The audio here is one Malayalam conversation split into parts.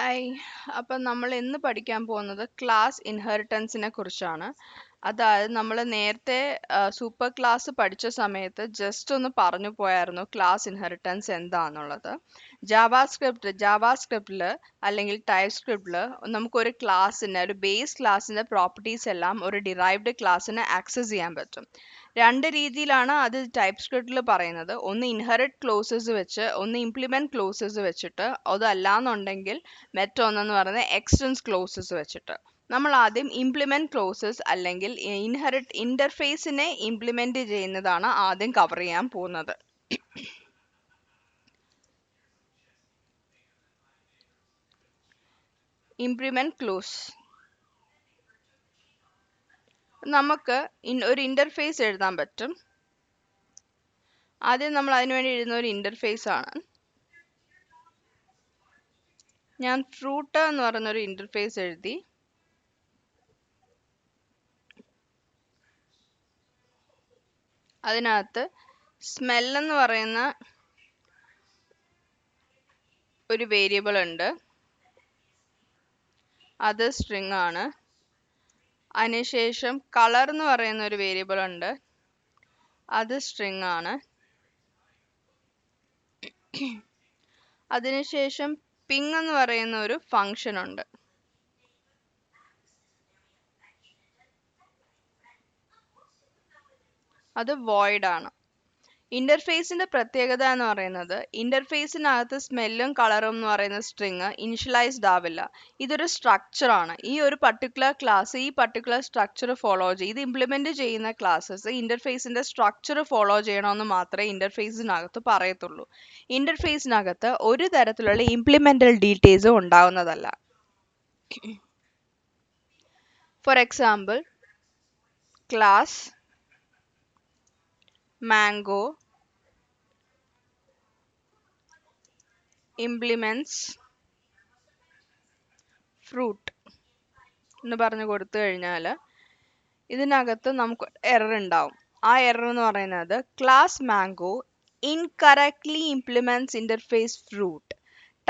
ഹായ്. അപ്പം നമ്മൾ ഇന്ന് പഠിക്കാൻ പോകുന്നത് ക്ലാസ് ഇൻഹെറിറ്റൻസിനെ കുറിച്ചാണ്. അതായത് നമ്മൾ നേരത്തെ സൂപ്പർ ക്ലാസ് പഠിച്ച സമയത്ത് ജസ്റ്റ് ഒന്ന് പറഞ്ഞു പോയായിരുന്നു ക്ലാസ് ഇൻഹെറിറ്റൻസ് എന്താണെന്നുള്ളത്. ജാവാസ്ക്രിപ്റ്റിൽ അല്ലെങ്കിൽ ടൈപ്പ് സ്ക്രിപ്റ്റിൽ നമുക്കൊരു ക്ലാസ്സിന് ഒരു ബേസ് ക്ലാസ്സിൻ്റെ പ്രോപ്പർട്ടീസ് എല്ലാം ഒരു ഡിറൈവ്ഡ് ക്ലാസ്സിന് ആക്സസ് ചെയ്യാൻ പറ്റും. രണ്ട് രീതിയിലാണ് അത് ടൈപ്പ് സ്ക്രിപ്റ്റിൽ പറയുന്നത്. ഒന്ന് ഇൻഹെറിറ്റ് ക്ലോസസ് വെച്ച്, ഒന്ന് ഇംപ്ലിമെന്റ് ക്ലോസസ് വെച്ചിട്ട്, അതല്ലാന്നുണ്ടെങ്കിൽ മറ്റൊന്നെന്ന് പറയുന്നത് എക്സ്റ്റൻസ് ക്ലോസസ് വെച്ചിട്ട്. നമ്മൾ ആദ്യം ഇംപ്ലിമെന്റ് ക്ലോസസ് അല്ലെങ്കിൽ ഇൻഹെറിറ്റ് ഇന്റർഫേസിനെ ഇംപ്ലിമെന്റ് ചെയ്യുന്നതാണ് ആദ്യം കവർ ചെയ്യാൻ പോകുന്നത്. ഇംപ്ലിമെന്റ് ക്ലോസ് നമുക്ക് ഒരു ഇന്റർഫേസ് എഴുതാൻ പറ്റും. ആദ്യം നമ്മൾ അതിനുവേണ്ടി എഴുതുന്ന ഒരു ഇന്റർഫേസ് ആണ്. ഞാൻ ഫ്രൂട്ട് എന്ന് പറയുന്നൊരു ഇന്റർഫേസ് എഴുതി. അതിനകത്ത് സ്മെൽ എന്ന് പറയുന്ന ഒരു വേരിയബിൾ ഉണ്ട്, അത് സ്ട്രിങ് ആണ്. അതിനുശേഷം കളർ എന്ന് പറയുന്ന ഒരു വേരിയബിൾ ഉണ്ട്, അത് സ്ട്രിങ് ആണ്. അതിനുശേഷം പിങ് എന്ന് പറയുന്ന ഒരു ഫംഗ്ഷൻ ഉണ്ട്, അത് വോയിഡ് ആണ്. ഇന്റർഫേസിന്റെ പ്രത്യേകത എന്ന് പറയുന്നത് ഇന്റർഫേസിനകത്ത് സ്മെല്ലും കളറും എന്ന് പറയുന്ന സ്ട്രിങ് ഇനിഷ്യലൈസ്ഡ് ആവില്ല. ഇതൊരു സ്ട്രക്ചർ ആണ്. ഈ ഒരു പർട്ടിക്കുലർ ക്ലാസ് ഈ പർട്ടിക്കുലർ സ്ട്രക്ചർ ഫോളോ ചെയ്യും. ഇത് ഇംപ്ലിമെന്റ് ചെയ്യുന്ന ക്ലാസ്സസ് ഇന്റർഫേസിന്റെ സ്ട്രക്ചർ ഫോളോ ചെയ്യണമെന്ന് മാത്രമേ ഇന്റർഫേസിനകത്ത് പറയത്തുള്ളൂ. ഇന്റർഫേസിനകത്ത് ഒരു തരത്തിലുള്ള ഇംപ്ലിമെന്റൽ ഡീറ്റെയിൽസും ഉണ്ടാവുന്നതല്ല. For example, class mango implements fruit എന്ന് പറഞ്ഞു കൊടുത്തു കഴിഞ്ഞാൽ ഇതിനകത്ത് നമുക്ക് എറർ ഉണ്ടാവും. ആ എറർ എന്ന് പറയുന്നത് class mango incorrectly implements interface fruit.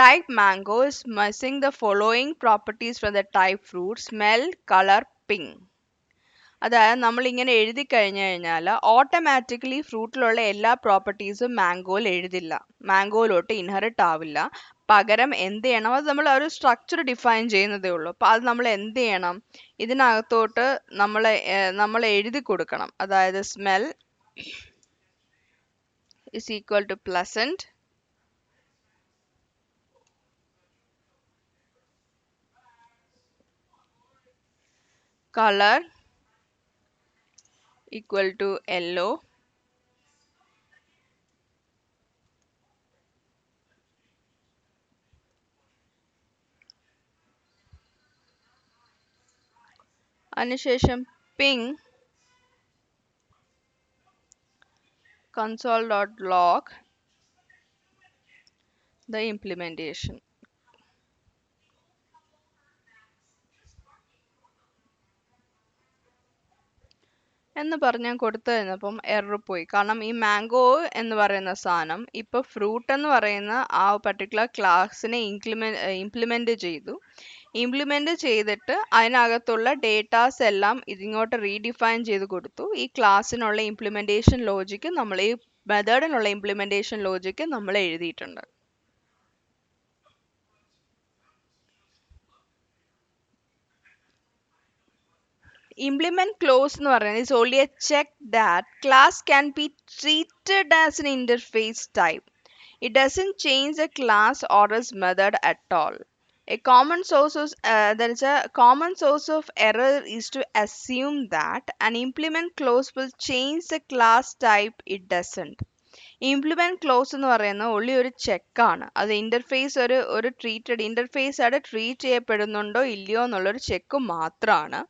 Type mango is missing the following properties from the type fruit: smell, color, ping. അതായത് നമ്മൾ ഇങ്ങനെ എഴുതി കഴിഞ്ഞു കഴിഞ്ഞാൽ ഓട്ടോമാറ്റിക്കലി ഫ്രൂട്ടിലുള്ള എല്ലാ പ്രോപ്പർട്ടീസും മാംഗോയിൽ എഴുതില്ല, മാംഗോയിലോട്ട് ഇൻഹെറിറ്റ് ആവില്ല. പകരം എന്ത് ചെയ്യണം, അത് നമ്മൾ ഒരു സ്ട്രക്ചർ ഡിഫൈൻ ചെയ്യുന്നതേ ഉള്ളൂ. അപ്പോൾ അത് നമ്മൾ എന്ത് ചെയ്യണം, ഇതിനകത്തോട്ട് നമ്മൾ എഴുതി കൊടുക്കണം. അതായത് smell is equal to pleasant, color equal to yellow, അതിനുശേഷം ping console.log the implementation. എന്ന് പറഞ്ഞ് ഞാൻ കൊടുത്തു കഴിഞ്ഞപ്പം എറർ പോയി. കാരണം ഈ മാംഗോ എന്ന് പറയുന്ന സാധനം ഇപ്പോൾ ഫ്രൂട്ട് എന്ന് പറയുന്ന ആ പർട്ടിക്കുലർ ക്ലാസ്സിനെ ഇംപ്ലിമെന്റ് ചെയ്തു. ഇംപ്ലിമെന്റ് ചെയ്തിട്ട് അതിനകത്തുള്ള ഡേറ്റാസ് എല്ലാം ഇതിങ്ങോട്ട് റീഡിഫൈൻ ചെയ്ത് കൊടുത്തു. ഈ ക്ലാസ്സിനുള്ള ഇംപ്ലിമെന്റേഷൻ ലോജിക്ക് നമ്മൾ ഈ മെത്തേഡിനുള്ള ഇംപ്ലിമെന്റേഷൻ ലോജിക്ക് നമ്മൾ എഴുതിയിട്ടുണ്ട്. Implement clause എന്ന് പറയുന്നത് is only a check that class can be treated as an interface type. It doesn't change the class or its method at all. A common source of error is to assume that an implement clause will change the class type. It doesn't. Implement close എന്ന് പറയുന്നത് ഒള്ളി ഒരു ചെക്കാണ്. അത് ഇന്റർഫേസ് ഒരു ട്രീറ്റഡ് ഇന്റർഫേസ് ആയിട്ട് ട്രീറ്റ് ചെയ്യപ്പെടുന്നുണ്ടോ ഇല്ലയോ എന്നുള്ളൊരു ചെക്ക് മാത്രമാണ്.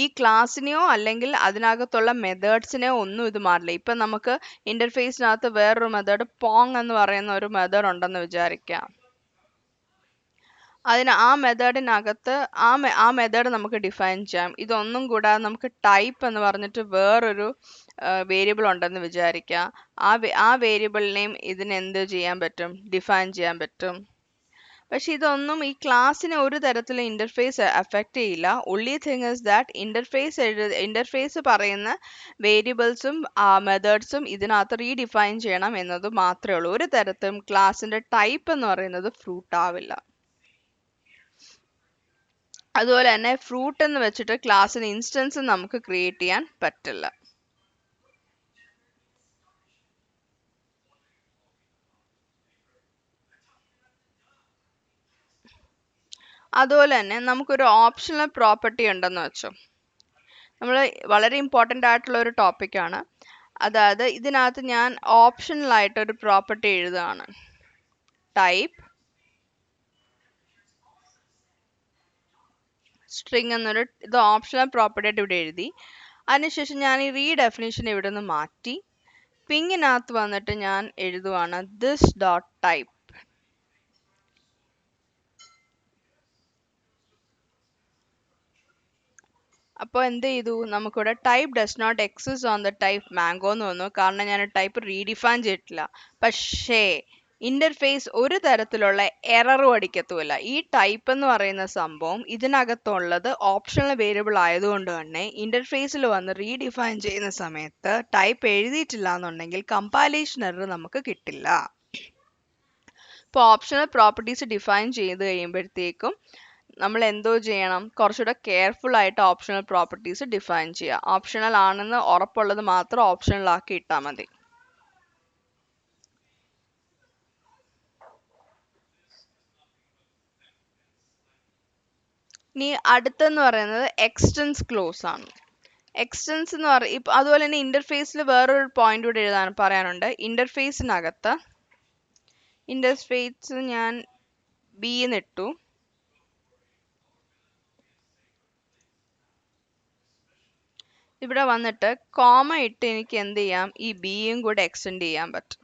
ഈ ക്ലാസ്സിനെയോ അല്ലെങ്കിൽ അതിനകത്തുള്ള മെത്തേഡ്സിനെയോ ഒന്നും ഇത് മാറില്ല. ഇപ്പം നമുക്ക് ഇന്റർഫേസിനകത്ത് വേറൊരു മെത്തേഡ് പോങ് എന്ന് പറയുന്ന ഒരു മെത്തേഡ് ഉണ്ടെന്ന് വിചാരിക്കാം. ആ മെത്തേഡിനകത്ത് ആ മെത്തേഡ് നമുക്ക് ഡിഫൈൻ ചെയ്യാം. ഇതൊന്നും കൂടാതെ നമുക്ക് ടൈപ്പ് എന്ന് പറഞ്ഞിട്ട് വേറൊരു വേരിയബിൾ ഉണ്ടെന്ന് വിചാരിക്കാം. ആ വേരിയബിളിനെയും ഇതിന് എന്ത് ചെയ്യാൻ പറ്റും, ഡിഫൈൻ ചെയ്യാൻ പറ്റും. പക്ഷെ ഇതൊന്നും ഈ ക്ലാസ്സിനെ ഒരു തരത്തിലും ഇന്റർഫേസ് അഫക്റ്റ് ചെയ്യില്ല. only thing is that interface പറയുന്ന വേരിയബിൾസും മെത്തേഡ്സും ഇതിനകത്ത് റീഡിഫൈൻ ചെയ്യണം എന്നത് മാത്രമേ ഉള്ളൂ. ഒരു തരത്തിലും ക്ലാസ്സിന്റെ ടൈപ്പ് എന്ന് പറയുന്നത് ഫ്രൂട്ട് ആവില്ല. അതുപോലെ തന്നെ ഫ്രൂട്ട് എന്ന് വെച്ചിട്ട് ക്ലാസ്സിന് ഇൻസ്റ്റൻസ് നമുക്ക് ക്രിയേറ്റ് ചെയ്യാൻ പറ്റില്ല. അതുപോലെ തന്നെ നമുക്കൊരു ഓപ്ഷണൽ പ്രോപ്പർട്ടി ഉണ്ടെന്ന് വെച്ചോ. നമ്മൾ വളരെ ഇമ്പോർട്ടൻ്റ് ആയിട്ടുള്ള ഒരു ടോപ്പിക്കാണ്. അതായത് ഇതിനകത്ത് ഞാൻ ഓപ്ഷണൽ ആയിട്ട് ഒരു പ്രോപ്പർട്ടി എഴുതുകയാണ്. ടൈപ്പ് സ്ട്രിങ് എന്നൊരു ഇത് ഓപ്ഷണൽ പ്രോപ്പർട്ടി ആയിട്ട് ഇവിടെ എഴുതി. അതിനുശേഷം ഞാൻ ഈ ഡെഫിനിഷൻ ഇവിടെ നിന്ന് മാറ്റി പിങ്ങിനകത്ത് വന്നിട്ട് ഞാൻ എഴുതുവാണ് ദിസ് ഡോട്ട് ടൈപ്പ്. അപ്പോൾ എന്ത് ചെയ്തു, നമുക്കിവിടെ type does not exist on the type mango എന്ന് വന്നു. കാരണം ഞാൻ ടൈപ്പ് റീഡിഫൈൻ ചെയ്തിട്ടില്ല. പക്ഷേ ഇന്റർഫേസ് ഒരു തരത്തിലുള്ള എററും അടിക്കത്തുമില്ല. ഈ ടൈപ്പ് എന്ന് പറയുന്ന സംഭവം ഇതിനകത്തുള്ളത് ഓപ്ഷണൽ വേരിയബിൾ ആയതുകൊണ്ട് തന്നെ ഇന്റർഫേസിൽ വന്ന് റീഡിഫൈൻ ചെയ്യുന്ന സമയത്ത് ടൈപ്പ് എഴുതിയിട്ടില്ല എന്നുണ്ടെങ്കിൽ കമ്പാലേഷൻ എറർ നമുക്ക് കിട്ടില്ല. ഇപ്പോൾ ഓപ്ഷണൽ പ്രോപ്പർട്ടീസ് ഡിഫൈൻ ചെയ്ത് കഴിയുമ്പോഴത്തേക്കും നമ്മൾ എന്തോ ചെയ്യണം, കുറച്ചുകൂടെ കെയർഫുൾ ആയിട്ട് ഓപ്ഷണൽ പ്രോപ്പർട്ടീസ് ഡിഫൈൻ ചെയ്യുക. ഓപ്ഷണൽ ആണെന്ന് ഉറപ്പുള്ളത് മാത്രം ഓപ്ഷണൽ ആക്കി ഇട്ടാൽ മതി. ഇനി അടുത്തെന്ന് പറയുന്നത് എക്സ്റ്റൻസ് ക്ലോസ് ആണ്. എക്സ്റ്റൻസ് എന്ന് പറയുക അതുപോലെ തന്നെ ഇന്റർഫേസിൽ വേറൊരു പോയിന്റ് കൂടെ പറയാനുണ്ട്. ഇന്റർഫേസ് ഞാൻ ബി എന്നിട്ടു. ഇവിടെ വന്നിട്ട് കോമ ഇട്ട് എനിക്ക് എന്ത് ചെയ്യാം, ഈ ബിയും കൂടെ എക്സ്റ്റെൻഡ് ചെയ്യാൻ പറ്റും.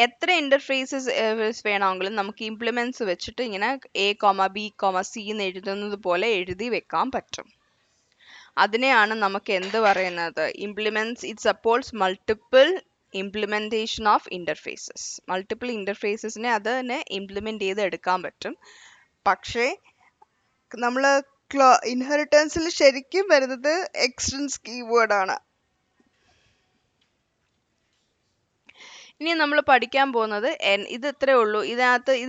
എത്ര ഇന്റർഫേസസ് വേണമെങ്കിലും നമുക്ക് ഇംപ്ലിമെന്റ്സ് വെച്ചിട്ട് ഇങ്ങനെ A comma B comma C എന്ന് എഴുതുന്നത് പോലെ എഴുതി വെക്കാൻ പറ്റും. അതിനെയാണ് നമുക്ക് എന്ത് പറയുന്നത്, implements. It supports multiple implementation of interfaces. Multiple ഇന്റർഫേസസിനെ അതിനെ ഇംപ്ലിമെന്റ് ചെയ്ത് എടുക്കാൻ പറ്റും. പക്ഷേ നമ്മൾ ഇൻഹെറിറ്റൻസിൽ ശരിക്കും വരുന്നത് എക്സ്റ്റൻസ് കീവേഡ് ആണ്. ഇനി നമ്മൾ പഠിക്കാൻ പോകുന്നത് ഇത് ഇത്രേ ഉള്ളൂ. ഇത്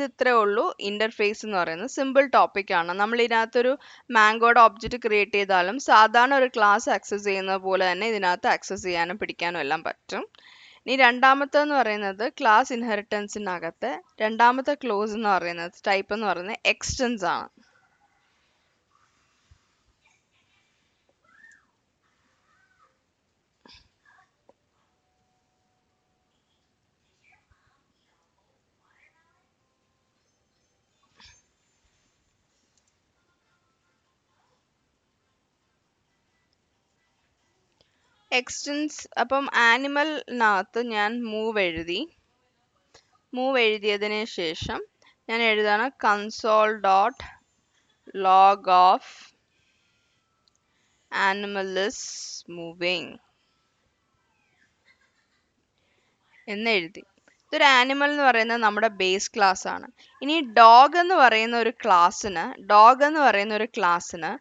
ഇത്രേ ഉള്ളൂ ഇന്റർഫേസ് എന്ന് പറയുന്നത് സിമ്പിൾ ടോപ്പിക് ആണ്. നമ്മൾ ഇതിനകത്തൊരു മാംഗോയുടെ ഒബ്ജക്റ്റ് ക്രിയേറ്റ് ചെയ്താലും സാധാരണ ഒരു ക്ലാസ് ആക്സസ് ചെയ്യുന്നത് പോലെ തന്നെ ഇതിനകത്ത് ആക്സസ് ചെയ്യാനും പിടിക്കാനും എല്ലാം പറ്റും. ഇനി രണ്ടാമത്തെന്ന് പറയുന്നത് ക്ലാസ് ഇൻഹെറിറ്റൻസിനകത്ത് രണ്ടാമത്തെ ക്ലോസ് എന്ന് പറയുന്നത് ടൈപ്പ് എന്ന് പറയുന്നത് എക്സ്റ്റൻസ് ആണ്. എക്സ്റ്റൻസ് അപ്പം ആനിമലിനകത്ത് ഞാൻ മൂവ് എഴുതിയതിന് ശേഷം ഞാൻ എഴുതാണ് console dot log of animal is moving എന്നെഴുതി. ഇതൊരു ആനിമൽ എന്ന് പറയുന്നത് നമ്മുടെ ബേസ് ക്ലാസ് ആണ്. ഇനി ഡോഗ് എന്ന് പറയുന്ന ഒരു ക്ലാസ്സിന്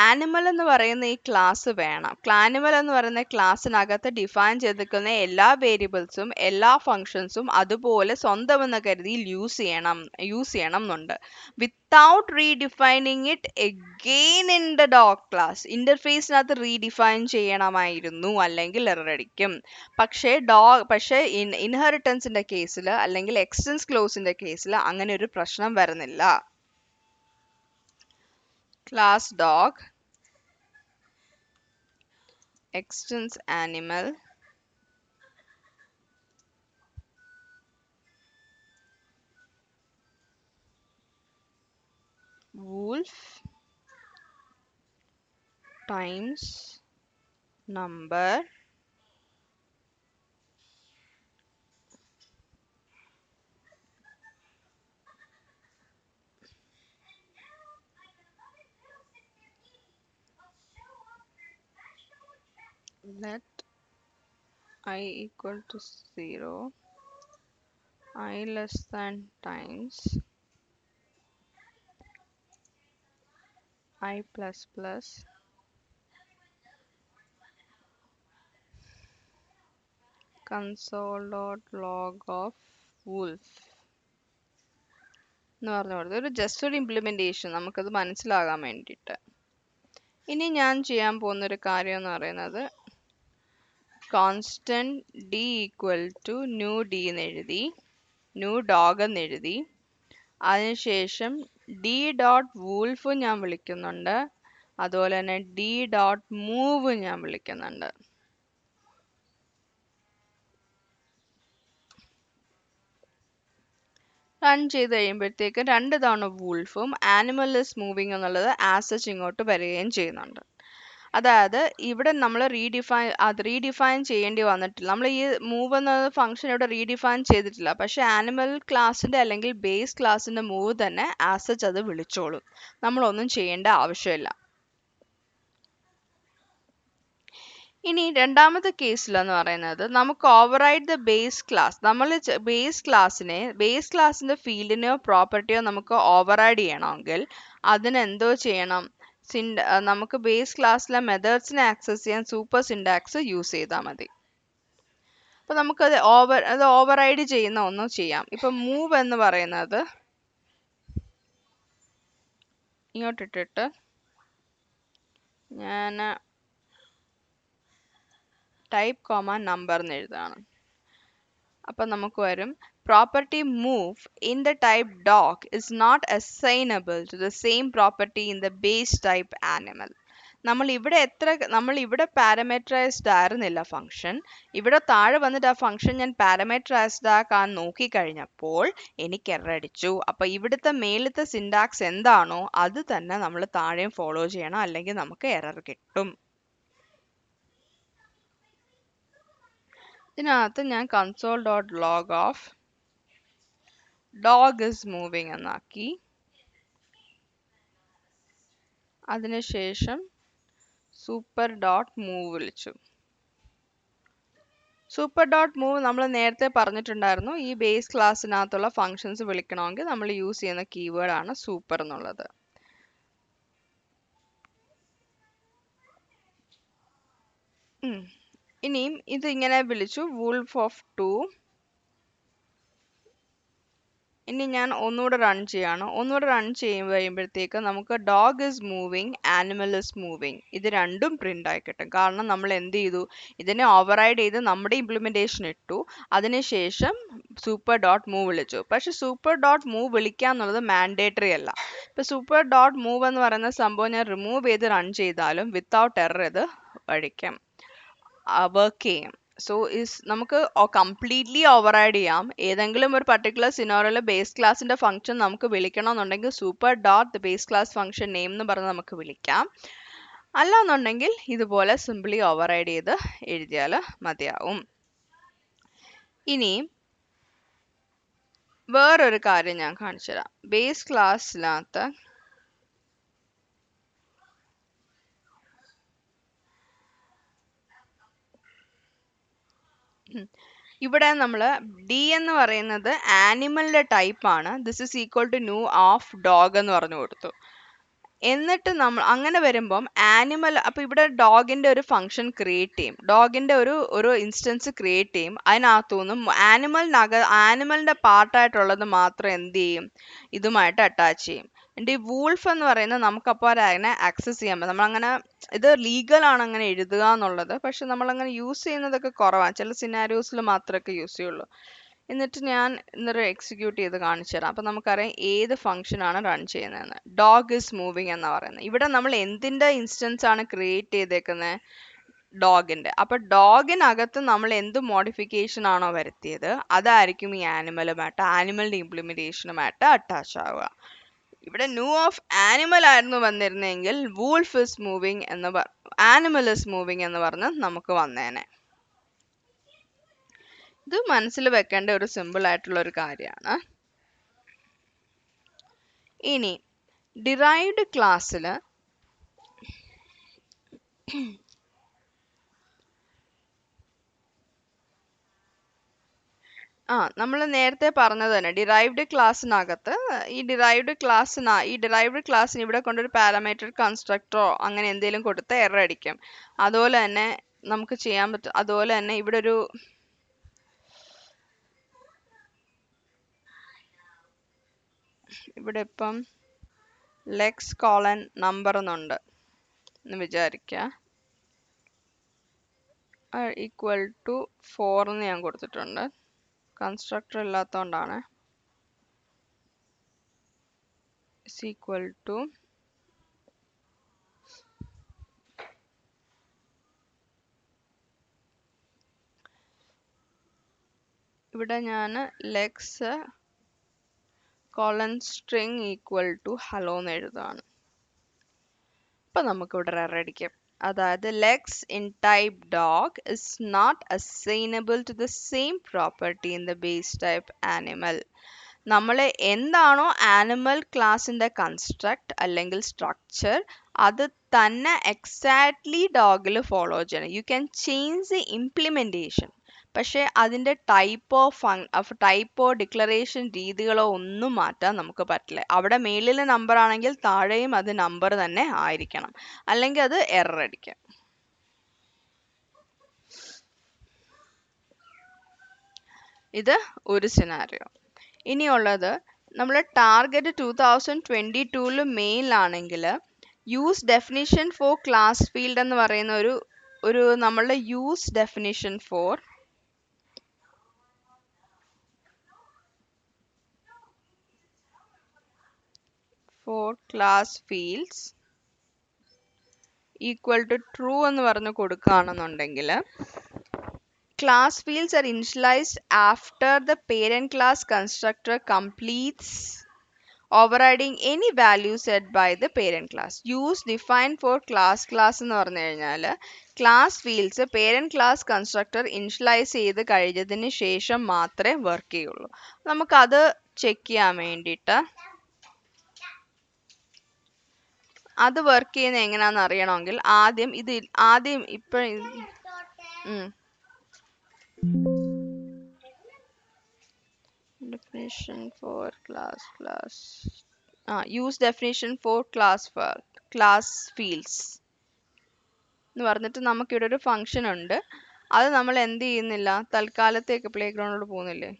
ആനിമൽ എന്ന് പറയുന്ന ഈ ക്ലാസ് വേണം. ആനിമൽ എന്ന് പറയുന്ന ക്ലാസ്സിനകത്ത് ഡിഫൈൻ ചെയ്തിരിക്കുന്ന എല്ലാ വേരിയബിൾസും എല്ലാ ഫങ്ഷൻസും അതുപോലെ സ്വന്തം എന്ന് കരുതി യൂസ് ചെയ്യണം എന്നുണ്ട്. Without redefining it again in the dog class. ഇന്റർഫേസിനകത്ത് റീഡിഫൈൻ ചെയ്യണമായിരുന്നു, അല്ലെങ്കിൽ എറർ അടിക്കും. പക്ഷേ ഇൻഹെറിറ്റൻസിന്റെ കേസിൽ അല്ലെങ്കിൽ എക്സ്റ്റൻസ് ക്ലോസിന്റെ കേസിൽ അങ്ങനെ ഒരു പ്രശ്നം വരുന്നില്ല. Class dog extends animal wolf times number let I equal to 0, I less than times I plus plus console.log of wolf എന്ന് പറഞ്ഞു കൊടുത്തു. ഒരു ജസ്റ്റ് ഒരു ഇംപ്ലിമെന്റേഷൻ നമുക്കത് മനസ്സിലാകാൻ വേണ്ടിയിട്ട്. ഇനി ഞാൻ ചെയ്യാൻ പോകുന്ന ഒരു കാര്യം എന്ന് പറയുന്നത് constant d equal to new d എന്ന് എഴുതി, ന്യൂ ഡോഗ് എന്ന് എഴുതി. അതിനുശേഷം d ഡോട്ട് വൂൾഫ് ഞാൻ വിളിക്കുന്നുണ്ട്, അതുപോലെ തന്നെ d ഡോട്ട് മൂവ് ഞാൻ വിളിക്കുന്നുണ്ട്. റൺ ചെയ്ത് കഴിയുമ്പോഴത്തേക്ക് 2 തവണ വൂൾഫും ആനിമൽ ഇസ് മൂവിങ് എന്നുള്ളത് ആസച്ച് ഇങ്ങോട്ട് വരികയും ചെയ്യുന്നുണ്ട്. അതായത് ഇവിടെ നമ്മൾ റീഡിഫൈൻ ചെയ്യേണ്ടി വന്നിട്ടില്ല. നമ്മൾ ഈ മൂവ് എന്ന ഫംഗ്ഷൻ ഇവിടെ റീഡിഫൈൻ ചെയ്തിട്ടില്ല. പക്ഷെ ആനിമൽ ക്ലാസിന്റെ അല്ലെങ്കിൽ ബേസ് ക്ലാസിന്റെ മൂവ് തന്നെ ആസച്ച് അത് വിളിച്ചോളും. നമ്മളൊന്നും ചെയ്യേണ്ട ആവശ്യമില്ല. ഇനി രണ്ടാമത്തെ കേസിലെന്ന് പറയുന്നത് നമുക്ക് ഓവർറൈഡ് ദ ബേസ് ക്ലാസ്. നമ്മൾ ബേസ് ക്ലാസിന്റെ ഫീൽഡിനെയോ പ്രോപ്പർട്ടിയോ നമുക്ക് ഓവർറൈഡ് ചെയ്യണമെങ്കിൽ അതിന് എന്തോ ചെയ്യണം? നമുക്ക് ബേസ് ക്ലാസ്സിലെ മെത്തേഡ്സിനെ ആക്സസ് ചെയ്യാൻ സൂപ്പർ സിൻടാക്സ് യൂസ് ചെയ്താൽ മതി. അപ്പൊ നമുക്കത് ഓവർറൈഡ് ചെയ്യുന്ന ഒന്നും ചെയ്യാം. ഇപ്പൊ മൂവ് എന്ന് പറയുന്നത് ഇങ്ങോട്ടിട്ടിട്ട് ഞാൻ ടൈപ്പ് കോമ നമ്പർ എന്ന് എഴുതാണ്. അപ്പൊ നമുക്ക് വരും property move in the type dog is not assignable to the same property in the base type animal. നമ്മൾ ഇവിടെ പാരാമീറ്ററൈസ്ഡ് ആയിരുന്നില്ല ഫംഗ്ഷൻ. ഇവിടെ താഴെ വന്നിട്ട് ആ ഫംഗ്ഷൻ ഞാൻ പാരാമീറ്ററൈസ്ഡ് ആക്കാൻ നോക്കിക്കഴിഞ്ഞപ്പോൾ എനിക്ക് എറർ അടിച്ചു. അപ്പൊ ഇവിടുത്തെ മേലത്തെ സിൻടാക്സ് എന്താണോ അത് തന്നെ നമ്മൾ താഴെയും ഫോളോ ചെയ്യണം, അല്ലെങ്കിൽ നമുക്ക് എറർ കിട്ടും. ഇതിനകത്ത് ഞാൻ console.log of dog is moving എന്നാക്കി. അതിനുശേഷം സൂപ്പർ ഡോട്ട് മൂവ് വിളിച്ചു. സൂപ്പർ ഡോട്ട് മൂവ് നമ്മൾ നേരത്തെ പറഞ്ഞിട്ടുണ്ടായിരുന്നു, ഈ ബേസ് ക്ലാസ്സിനകത്തുള്ള ഫങ്ഷൻസ് വിളിക്കണമെങ്കിൽ നമ്മൾ യൂസ് ചെയ്യുന്ന കീവേഡ് ആണ് സൂപ്പർ എന്നുള്ളത്. ഇനിയും ഇത് ഇങ്ങനെ വിളിച്ചു വൂൾഫ് ഓഫ് 2. ഇനി ഞാൻ ഒന്നുകൂടെ റൺ ചെയ്യാണ്. ഒന്നുകൂടെ റൺ കഴിയുമ്പോഴത്തേക്ക് നമുക്ക് dog is moving, animal is moving ഇത് രണ്ടും പ്രിന്റ് ആയി കിട്ടും. കാരണം നമ്മൾ എന്ത് ചെയ്തു, ഇതിനെ ഓവർറൈഡ് ചെയ്ത് നമ്മുടെ ഇംപ്ലിമെന്റേഷൻ ഇട്ടു, അതിനുശേഷം സൂപ്പർ ഡോട്ട് മൂവ് വിളിച്ചു. പക്ഷെ സൂപ്പർ ഡോട്ട് മൂവ് വിളിക്കുക എന്നുള്ളത് മാൻഡേറ്ററി അല്ല. ഇപ്പൊ സൂപ്പർ ഡോട്ട് മൂവ് എന്ന് പറയുന്ന സംഭവം ഞാൻ റിമൂവ് ചെയ്ത് റൺ ചെയ്താലും വിത്തൗട്ട് എറർ ഇത് വർക്ക് ചെയ്യും. സോ നമുക്ക് കംപ്ലീറ്റ്ലി ഓവർറൈഡ് ചെയ്യാം. ഏതെങ്കിലും ഒരു പർട്ടിക്കുലർ സിനോറിയോയിലെ ബേസ് ക്ലാസിന്റെ ഫംഗ്ഷൻ നമുക്ക് വിളിക്കണമെന്നുണ്ടെങ്കിൽ super dot base class function name എന്ന് പറഞ്ഞ് നമുക്ക് വിളിക്കാം. അല്ലാന്നുണ്ടെങ്കിൽ ഇതുപോലെ സിംപ്ലി ഓവർറൈഡ് ചെയ്ത് എഴുതിയാൽ മതിയാവും. ഇനി വേറൊരു കാര്യം ഞാൻ കാണിച്ചു തരാം. ബേസ് ക്ലാസ്സിനകത്ത് ഇവിടെ നമ്മൾ ഡി എന്ന് പറയുന്നത് ആനിമലിന്റെ ടൈപ്പ് ആണ്. This is equal to new of dog എന്ന് പറഞ്ഞു കൊടുത്തു. എന്നിട്ട് നമ്മൾ അങ്ങനെ വരുമ്പം ആനിമൽ, അപ്പൊ ഇവിടെ ഡോഗിന്റെ ഒരു ഫംഗ്ഷൻ ക്രിയേറ്റ് ചെയ്യും, ഡോഗിന്റെ ഒരു ഇൻസ്റ്റൻസ് ക്രിയേറ്റ് ചെയ്യും. അതിനകത്തുനിന്നും ആനിമലിന്റെ പാർട്ടായിട്ടുള്ളത് മാത്രം എന്ത് ചെയ്യും, ഇതുമായിട്ട് അറ്റാച്ച് ചെയ്യും. എന്നിട്ട് ഈ വൂൾഫ് എന്ന് പറയുന്നത് നമുക്കപ്പോൾ അതിനെ ആക്സസ് ചെയ്യാൻ പറ്റും. നമ്മളങ്ങനെ ഇത് ലീഗൽ ആണ് അങ്ങനെ എഴുതുക എന്നുള്ളത്, പക്ഷെ നമ്മളങ്ങനെ യൂസ് ചെയ്യുന്നതൊക്കെ കുറവാണ്. ചില സിനാരിയോസിൽ മാത്രമൊക്കെ യൂസ് ചെയ്യുള്ളൂ. എന്നിട്ട് ഞാൻ ഇന്നൊരു എക്സിക്യൂട്ട് ചെയ്ത് കാണിച്ചു തരാം. അപ്പൊ നമുക്കറിയാം ഏത് ഫംഗ്ഷൻ ആണ് റൺ ചെയ്യുന്നതെന്ന്. ഡോഗ് ഇസ് മൂവിങ് എന്നാ പറയുന്നത്. ഇവിടെ നമ്മൾ എന്തിന്റെ ഇൻസ്റ്റൻസ് ആണ് ക്രിയേറ്റ് ചെയ്തേക്കുന്നത്, ഡോഗിന്റെ. അപ്പൊ ഡോഗിനകത്ത് നമ്മൾ എന്ത് മോഡിഫിക്കേഷൻ ആണോ വരുത്തിയത് അതായിരിക്കും ഈ ആനിമലിന്റെ ഇംപ്ലിമെന്റേഷനുമായിട്ട് അറ്റാച്ച് ആവുക. ഇവിടെ ന്യൂ ഓഫ് ആനിമൽ ആയിരുന്നു വന്നിരുന്നെങ്കിൽ wolf is moving animal is moving എന്ന് പറഞ്ഞ് നമുക്ക് വന്നേനെ. ഇത് മനസ്സിൽ വെക്കേണ്ട ഒരു സിമ്പിൾ ആയിട്ടുള്ള ഒരു കാര്യമാണ്. ഇനി ഡിറൈവ്ഡ് ക്ലാസ്സിൽ നമ്മൾ നേരത്തെ പറഞ്ഞത് തന്നെ ഡിറൈവ്ഡ് ക്ലാസ്സിനകത്ത് ഈ ഡിറൈവ്ഡ് ക്ലാസ്സിന് ഇവിടെ കൊണ്ടൊരു പാരാമീറ്റർ കൺസ്ട്രക്ടറോ അങ്ങനെ എന്തെങ്കിലും കൊടുത്ത് എറർ അടിക്കും. അതുപോലെ തന്നെ നമുക്ക് ചെയ്യാൻ പറ്റും. അതുപോലെ തന്നെ ഇവിടെ ഇപ്പം ലെക്സ് കോളൻ നമ്പർ എന്നുണ്ട് എന്ന് വിചാരിക്കുക. ഈക്വൽ ടു 4 എന്ന് ഞാൻ കൊടുത്തിട്ടുണ്ട്. കൺസ്ട്രക്ടർ ഇല്ലാത്തതുകൊണ്ടാണ്. ഇസ് ഈക്വൽ ടു ഇവിടെ ഞാൻ lex colon string equal to hello എന്ന് എഴുതാണ്. അപ്പൊ നമുക്ക് ഇവിടെ എറർ അടിക്കാം. അതായത് lex in type dog is not assignable to the same property in the base type animal. നമ്മൾ എന്താണോ ആനിമൽ ക്ലാസിന്റെ കൺസ്ട്രക്ട് അല്ലെങ്കിൽ സ്ട്രക്ചർ അത് തന്നെ എക്സാക്ട്ലി ഡോഗിൽ ഫോളോ ചെയ്യണം. You can change the implementation, പക്ഷെ അതിന്റെ ടൈപ്പോ ഡിക്ലറേഷൻ രീതികളോ ഒന്നും മാറ്റാൻ നമുക്ക് പറ്റില്ല. അവിടെ മേളിലെ നമ്പർ ആണെങ്കിൽ താഴെയും അത് നമ്പർ തന്നെ ആയിരിക്കണം, അല്ലെങ്കിൽ അത് എറർ അടിക്കാം. ഇത് ഒരു സിനാരിയോ. ഇനിയുള്ളത് നമ്മൾ ടാർഗറ്റ് 2022 മെയിലാണെങ്കിൽ use definition for class field എന്ന് പറയുന്ന ഒരു നമ്മളുടെ use definition for class fields equal to true എന്ന് പറഞ്ഞ് കൊടുക്കുകയാണെന്നുണ്ടെങ്കിൽ class fields are initialized after the parent class constructor completes overriding any value set by the parent class. Use defined for class എന്ന് പറഞ്ഞു കഴിഞ്ഞാൽ class fields parent class constructor initialise ചെയ്ത് കഴിഞ്ഞതിന് ശേഷം മാത്രമേ വർക്ക് ചെയ്യുള്ളൂ. നമുക്കത് ചെക്ക് ചെയ്യാൻ വേണ്ടിയിട്ട് അത് വർക്ക് ചെയ്യുന്നത് എങ്ങനെയാണെന്ന് അറിയണമെങ്കിൽ ആദ്യം definition for use definition for class fields എന്ന് പറഞ്ഞിട്ട് നമുക്കിവിടെ ഒരു ഫംഗ്ഷൻ ഉണ്ട്. അത് നമ്മൾ എന്ത് ചെയ്യുന്നില്ല, തൽക്കാലത്തേക്ക് പ്ലേ ഗ്രൗണ്ടിലോട്ട് പോകുന്നില്ലേ,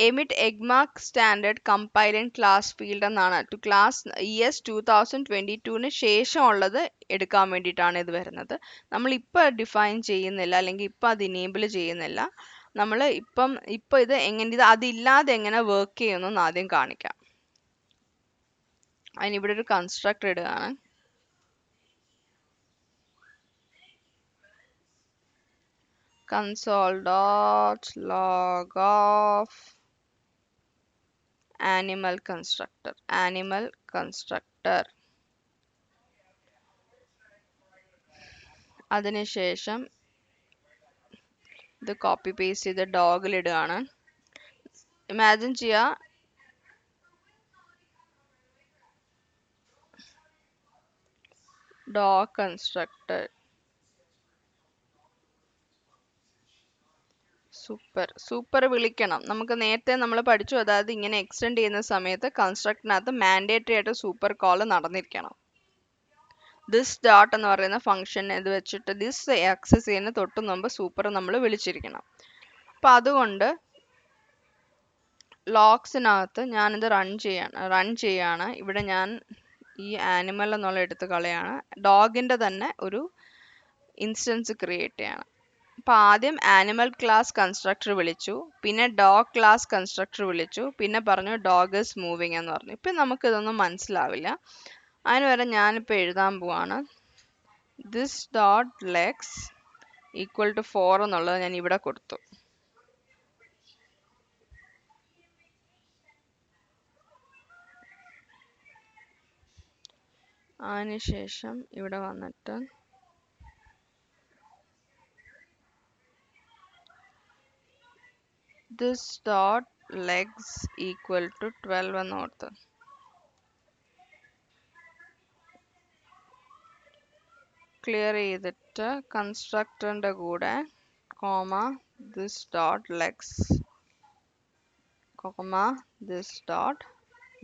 എമിറ്റ് എഗ്മാർക്ക് സ്റ്റാൻഡേർഡ് കമ്പൈലൻ ക്ലാസ് ഫീൽഡ് എന്നാണ്. ടു ക്ലാസ് ES 2022 ശേഷമുള്ളത് എടുക്കാൻ വേണ്ടിയിട്ടാണ് ഇത് വരുന്നത്. നമ്മൾ ഇപ്പോൾ ഡിഫൈൻ ചെയ്യുന്നില്ല, അല്ലെങ്കിൽ ഇപ്പം അത് ഇനേബിൾ ചെയ്യുന്നില്ല. നമ്മൾ ഇപ്പം ഇത് അതില്ലാതെ എങ്ങനെ വർക്ക് ചെയ്യുന്നു ആദ്യം കാണിക്കാം. അതിനിവിടെ ഒരു കൺസ്ട്രക്ടർ ഇടുകയാണ്. console.log animal constructor അതിനുശേഷം ഇത് കോപ്പി പേസ്റ്റ് ചെയ്ത് ഡോഗിൽ ഇടുകയാണ്. ഇമാജിൻ ചെയ്യുക ഡോഗ് കൺസ്ട്രക്ടർ സൂപ്പർ വിളിക്കണം. നമുക്ക് നേരത്തെ നമ്മൾ പഠിച്ചു, അതായത് ഇങ്ങനെ എക്സ്റ്റെൻഡ് ചെയ്യുന്ന സമയത്ത് കൺസ്ട്രക്റ്റിനകത്ത് മാൻഡേറ്ററി ആയിട്ട് സൂപ്പർ കോൾ നടന്നിരിക്കണം. ദിസ് ഡോട്ട് എന്ന് പറയുന്ന ഫംഗ്ഷൻ ഇത് വെച്ചിട്ട് ദിസ് ആക്സസ് ചെയ്യുന്ന തൊട്ട് മുമ്പ് സൂപ്പർ നമ്മൾ വിളിച്ചിരിക്കണം. അപ്പം അതുകൊണ്ട് ലോഗ്സിനകത്ത് ഞാനിത് റൺ ചെയ്യാണ്. ഇവിടെ ഞാൻ ഈ ആനിമൽ എന്നുള്ള എടുത്ത് കളയാണ്. ഡോഗിൻ്റെ തന്നെ ഒരു ഇൻസ്റ്റൻസ് ക്രിയേറ്റ് ചെയ്യണം. അപ്പോൾ ആദ്യം ആനിമൽ ക്ലാസ് കൺസ്ട്രക്ടർ വിളിച്ചു, പിന്നെ ഡോഗ് ക്ലാസ് കൺസ്ട്രക്ടർ വിളിച്ചു, പിന്നെ പറഞ്ഞു ഡോഗ് ഈസ് മൂവിങ് എന്ന് പറഞ്ഞു. ഇപ്പം നമുക്കിതൊന്നും മനസ്സിലാവില്ല. അതിന് വരെ ഞാനിപ്പോൾ എഴുതാൻ പോവാണ്. This dot lex equal to 4 എന്നുള്ളത് ഞാൻ ഇവിടെ കൊടുത്തു. അതിനുശേഷം ഇവിടെ വന്നിട്ട് this dot legs equal to 12 എന്ന് ഓർത്ത് ക്ലിയർ ചെയ്തിട്ട് കൺസ്ട്രക്ടറിൻ്റെ കൂടെ comma this dot lex, comma this dot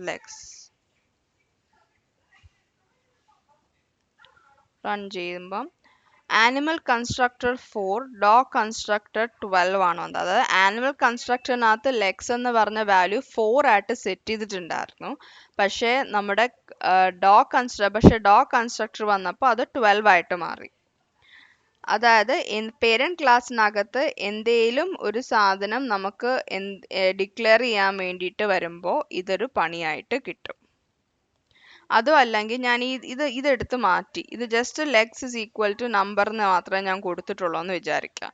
lex. Run ചെയ്യുമ്പം ആനിമൽ കൺസ്ട്രക്ടർ 4 ഡോഗ് കൺസ്ട്രക്ടർ 12 ആണ് വന്നത്. അതായത് ആനിമൽ കൺസ്ട്രക്ടറിനകത്ത് ലെക്സ് എന്ന് പറഞ്ഞ വാല്യൂ 4 ആയിട്ട് സെറ്റ് ചെയ്തിട്ടുണ്ടായിരുന്നു. പക്ഷേ നമ്മുടെ ഡോഗ് കൺസ്ട്രക്ടർ വന്നപ്പോൾ അത് 12 ആയിട്ട് മാറി. അതായത് പേരന്റ് ക്ലാസ്സിനകത്ത് എന്തേലും ഒരു സാധനം നമുക്ക് ഡിക്ലെയർ ചെയ്യാൻ വേണ്ടിയിട്ട് വരുമ്പോൾ ഇതൊരു പണിയായിട്ട് കിട്ടും. അതും അല്ലെങ്കിൽ ഞാൻ ഇതെടുത്ത് മാറ്റി, ഇത് just lex is equal to number എന്ന് മാത്രമേ ഞാൻ കൊടുത്തിട്ടുള്ളൂ എന്ന് വിചാരിക്കാം.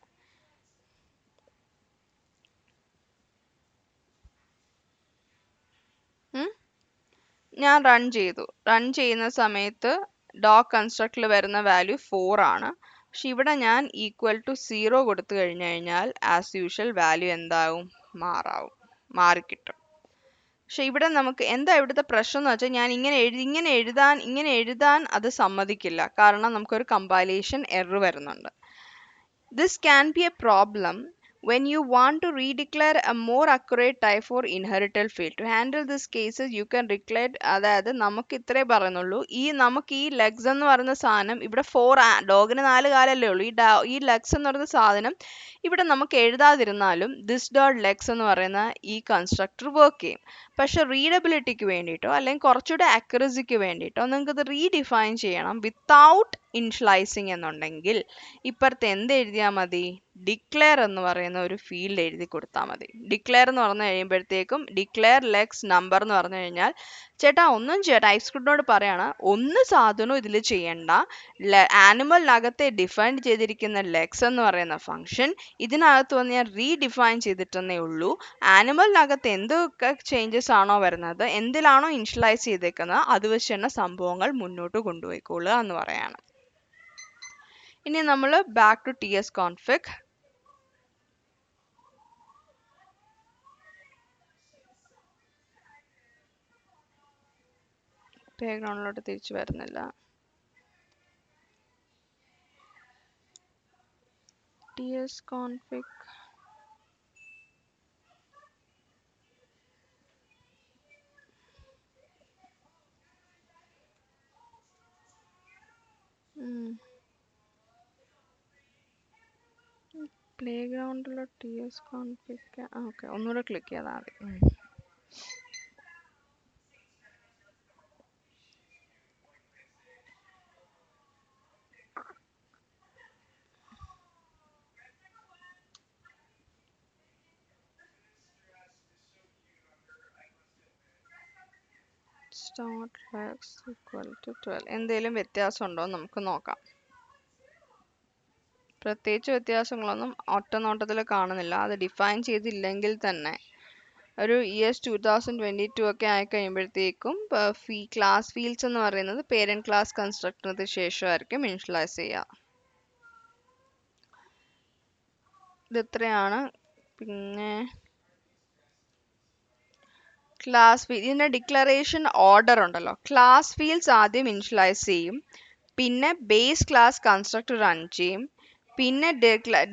ഞാൻ റൺ ചെയ്തു. റൺ ചെയ്യുന്ന സമയത്ത് ഡോഗ് കൺസ്ട്രക്റ്റിൽ വരുന്ന വാല്യൂ 4 ആണ്. പക്ഷെ ഇവിടെ ഞാൻ ഈക്വൽ ടു 0 കൊടുത്തു കഴിഞ്ഞാൽ ആസ് യൂഷ്വൽ വാല്യൂ എന്താവും, മാറിക്കിട്ടും. പക്ഷെ ഇവിടെ നമുക്ക് എന്താ ഇവിടുത്തെ പ്രശ്നം എന്ന് വെച്ചാൽ ഞാൻ ഇങ്ങനെ എഴുതാൻ അത് സമ്മതിക്കില്ല. കാരണം നമുക്കൊരു കമ്പൈലേഷൻ എറർ വരുന്നുണ്ട്. This can be a problem when you want to redeclare a more accurate type for inherited field. To handle these cases, you can declare, അതായത് നമുക്ക് ഇത്രേ പറയുന്നുള്ളൂ, നമുക്ക് ഈ ലെഗ്സ് എന്ന് പറയുന്ന സാധനം ഇവിടെ 4 ഡോഗിന് 4 കാലല്ലേ ഉള്ളൂ. ഈ ലെഗ്സ് എന്ന് പറയുന്ന സാധനം ഇവിടെ നമുക്ക് എഴുതാതിരുന്നാലും ദിസ് ഡോട്ട് ലെഗ്സ് എന്ന് പറയുന്ന ഈ കൺസ്ട്രക്ടർ വർക്ക് ചെയ്യും. പക്ഷെ റീഡബിലിറ്റിക്ക് വേണ്ടിയിട്ടോ അല്ലെങ്കിൽ കുറച്ചുകൂടെ അക്യുറസിക്ക് വേണ്ടിയിട്ടോ നിങ്ങൾക്ക് ഇത് റീഡിഫൈൻ ചെയ്യണം വിത്തൗട്ട് ഇൻഷ്യലൈസിങ് എന്നുണ്ടെങ്കിൽ ഇപ്പുറത്ത് എന്ത് എഴുതിയാൽ മതി, ഡിക്ലെയർ എന്ന് പറയുന്ന ഒരു ഫീൽഡ് എഴുതി കൊടുത്താൽ മതി. ഡിക്ലെയർ എന്ന് പറഞ്ഞു കഴിയുമ്പോഴത്തേക്കും ഡിക്ലെയർ ലെക്സ് നമ്പർ എന്ന് പറഞ്ഞു കഴിഞ്ഞാൽ ചേട്ടാ ഒന്നും ടൈപ്പ്സ്ക്രിപ്റ്റിനോട് പറയാണ് ഒന്ന് സാധനവും ഇതിൽ ചെയ്യണ്ട. ആനിമലിനകത്തെ ഡിഫൈൻ ചെയ്തിരിക്കുന്ന ലെക്സ് എന്ന് പറയുന്ന ഫംഗ്ഷൻ ഇതിനകത്ത് വന്ന് ഞാൻ റീഡിഫൈൻ ചെയ്തിട്ടെന്നേ ഉള്ളൂ. ആനിമലിനകത്ത് എന്തൊക്കെ ചേഞ്ചസ് ആണോ വരുന്നത്, എന്തിലാണോ ഇൻഷ്യലൈസ് ചെയ്തേക്കുന്നത് അത് വെച്ച് തന്നെ സംഭവങ്ങൾ മുന്നോട്ട് കൊണ്ടുപോയിക്കോളുക എന്ന് പറയാണ്. ഇനി നമ്മൾ ബാക്ക് ടു ts config. ബാക്ക്ഗ്രൗണ്ടിലോട്ട് തിരിച്ചു വരുന്നില്ല. ts config പ്ലേഗ്രൗണ്ടിലോ ts config. Okay, ഒന്നുകൂടെ ക്ലിക്ക് ചെയ്താൽ മതി. start lex equal to 12. എന്തെങ്കിലും വ്യത്യാസം ഉണ്ടോ എന്ന് നമുക്ക് നോക്കാം. പ്രത്യേകിച്ച് വ്യത്യാസങ്ങളൊന്നും ഒറ്റ നോട്ടത്തിൽ കാണുന്നില്ല. അത് ഡിഫൈൻ ചെയ്തില്ലെങ്കിൽ തന്നെ ഒരു ES 2022 ഒക്കെ ആയി കഴിയുമ്പോഴത്തേക്കും ക്ലാസ് ഫീൽഡ്സ് എന്ന് പറയുന്നത് പേരന്റ് ക്ലാസ് കൺസ്ട്രക്ടറിന് ശേഷമായിരിക്കും ഇനിഷ്യലൈസ് ചെയ്യുക. ഇത് ഇത്രയാണ്. പിന്നെ ഇതിന്റെ ഡിക്ലറേഷൻ ഓർഡർ ഉണ്ടല്ലോ. ക്ലാസ് ഫീൽഡ്സ് ആദ്യം ഇനിഷ്യലൈസ് ചെയ്യും, പിന്നെ ബേസ് ക്ലാസ് കൺസ്ട്രക്ടർ റൺ ചെയ്യും, പിന്നെ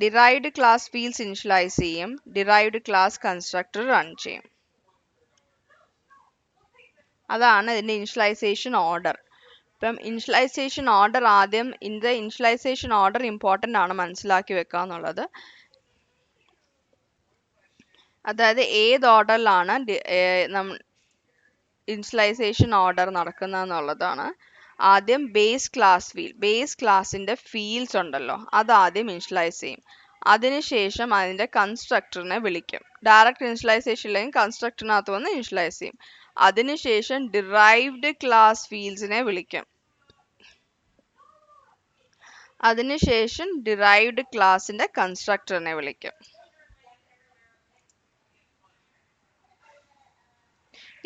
ഡിറൈവ്ഡ് ക്ലാസ് ഫീൽഡ്സ് ഇനിഷ്യലൈസ് ചെയ്യും, ഡിറൈവ്ഡ് ക്ലാസ് കൺസ്ട്രക്ടർ റൺ ചെയ്യും. അതാണ് ഇതിന്റെ ഇനിഷ്യലൈസേഷൻ ഓർഡർ. ഇപ്പം ഇനിഷ്യലൈസേഷൻ ഓർഡർ ആദ്യം ഇനിഷ്യലൈസേഷൻ ഓർഡർ ഇമ്പോർട്ടൻ്റ് ആണ് മനസ്സിലാക്കി വെക്കുക എന്നുള്ളത്. അതായത് ഏത് ഓർഡറിലാണ് ഇനിഷ്യലൈസേഷൻ ഓർഡർ നടക്കുന്നതെന്നുള്ളതാണ്. ആദ്യം ബേസ് ക്ലാസിന്റെ ഫീൽഡ്സ് ഉണ്ടല്ലോ അത് ആദ്യം ഇനിഷ്യലൈസ് ചെയ്യും. അതിനുശേഷം അതിന്റെ കൺസ്ട്രക്ടറിനെ വിളിക്കും. ഡയറക്റ്റ് ഇനിഷ്യലൈസേഷൻ ഇല്ലെങ്കിൽ കൺസ്ട്രക്ടറിനകത്ത് വന്ന് ഇനിഷ്യലൈസ് ചെയ്യും. അതിനുശേഷം ഡിറൈവ്ഡ് ക്ലാസ് ഫീൽഡ്സിനെ വിളിക്കും. അതിനുശേഷം ഡിറൈവ്ഡ് ക്ലാസിന്റെ കൺസ്ട്രക്ടറിനെ വിളിക്കും.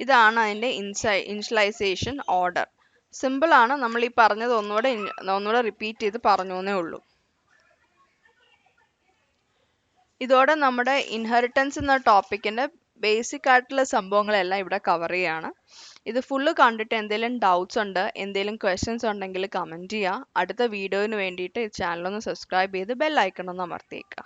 ഇതാണ് അതിന്റെ ഇനിഷ്യലൈസേഷൻ ഓർഡർ. സിമ്പിൾ ആണ്. നമ്മൾ ഈ പറഞ്ഞത് ഒന്നുകൂടെ റിപ്പീറ്റ് ചെയ്ത് പറഞ്ഞു എന്നേ ഉള്ളൂ. ഇതോടെ നമ്മുടെ ഇൻഹെറിറ്റൻസ് എന്ന ടോപ്പിക്കിന്റെ ബേസിക് ആയിട്ടുള്ള സംഭവങ്ങളെല്ലാം ഇവിടെ കവർ ചെയ്യാണ്. ഇത് ഫുള്ള് കണ്ടിട്ട് എന്തെങ്കിലും ഡൗട്ട്സ് ഉണ്ട്, എന്തെങ്കിലും ക്വസ്റ്റ്യൻസ് ഉണ്ടെങ്കിൽ കമൻറ്റ് ചെയ്യുക. അടുത്ത വീഡിയോന് വേണ്ടിയിട്ട് ചാനൽ ഒന്ന് സബ്സ്ക്രൈബ് ചെയ്ത് ബെൽ ഐക്കൺ ഒന്ന് അമർത്തിയേക്കുക.